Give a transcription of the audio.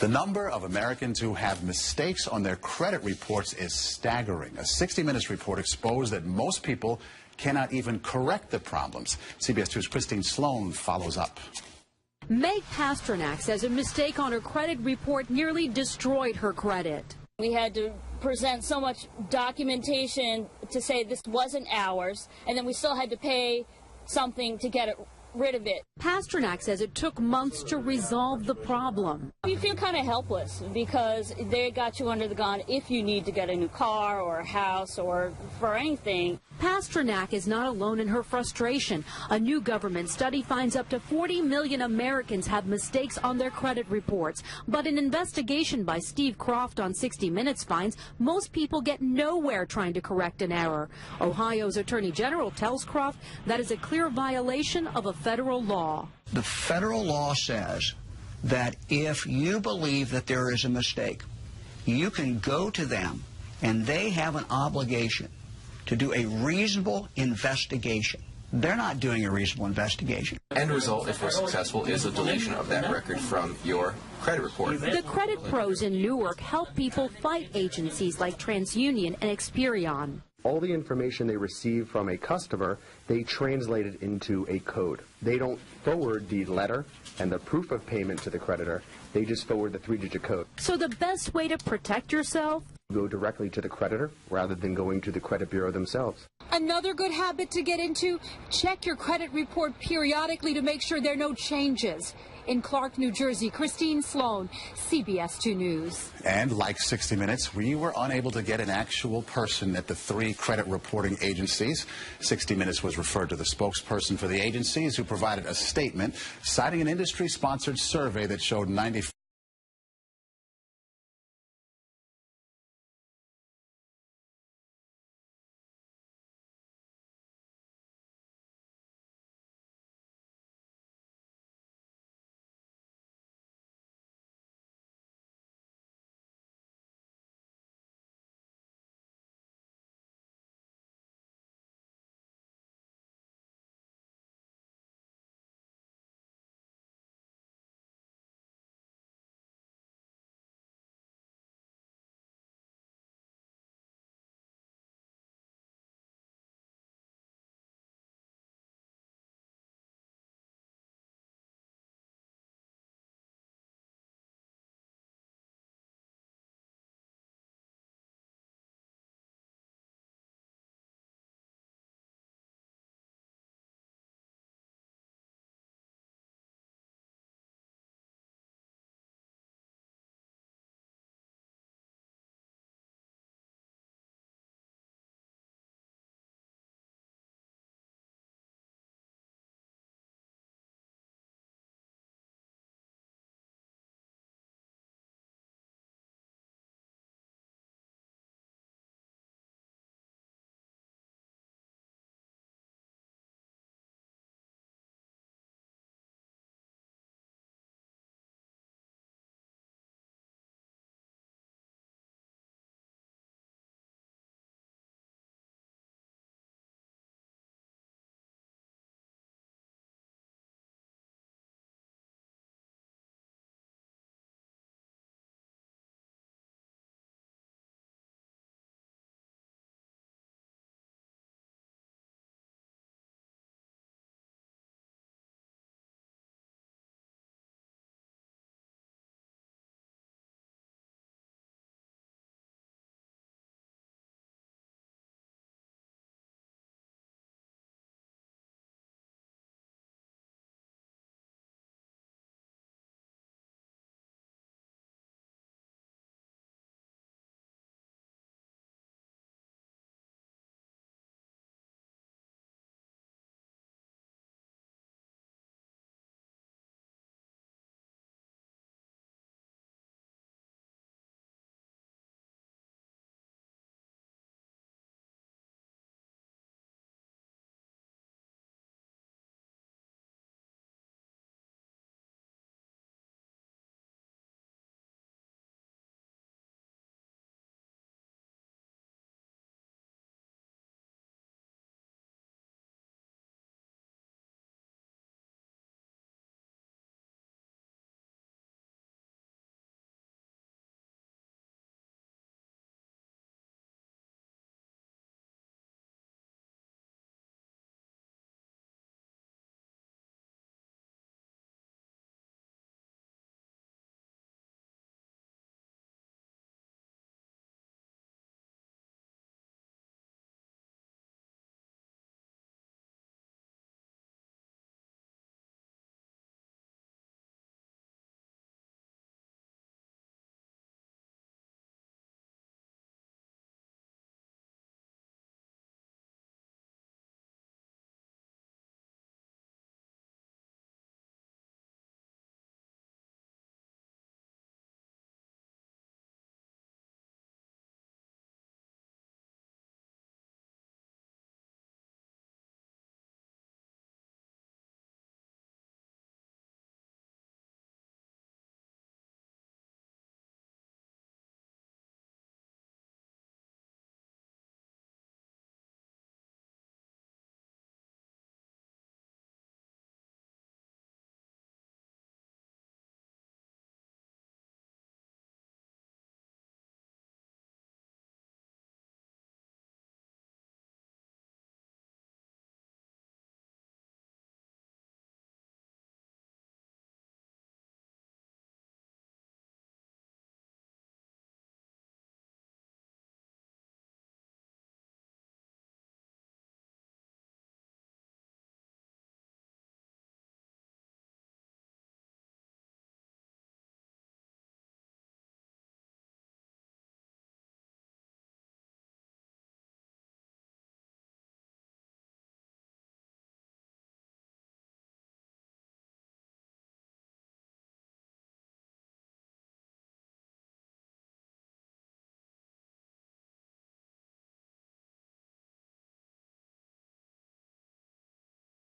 The number of Americans who have mistakes on their credit reports is staggering. A 60 Minutes report exposed that most people cannot even correct the problems. CBS 2's Christine Sloan follows up. Meg Pasternak says a mistake on her credit report nearly destroyed her credit. We had to present so much documentation to say this wasn't ours, and then we still had to pay something to get rid of it. Pasternak says it took months to resolve the problem. You feel kind of helpless because they got you under the gun if you need to get a new car or a house or for anything. Pasternak is not alone in her frustration. A new government study finds up to 40 million Americans have mistakes on their credit reports. But an investigation by Steve Croft on 60 Minutes finds most people get nowhere trying to correct an error. Ohio's Attorney General tells Croft that is a clear violation of a federal law. The federal law says that if you believe that there is a mistake, you can go to them and they have an obligation to do a reasonable investigation. They're not doing a reasonable investigation. End result, if we're successful, is a deletion of that record from your credit report. The credit pros in Newark help people fight agencies like TransUnion and Experian. All the information they receive from a customer, they translate it into a code. They don't forward the letter and the proof of payment to the creditor. They just forward the 3-digit code. So the best way to protect yourself? Go directly to the creditor rather than going to the credit bureau themselves. Another good habit to get into, check your credit report periodically to make sure there are no changes. In Clark, New Jersey, Christine Sloan, CBS 2 News. And like 60 Minutes, we were unable to get an actual person at the 3 credit reporting agencies. 60 Minutes was referred to the spokesperson for the agencies, who provided a statement citing an industry-sponsored survey that showed 95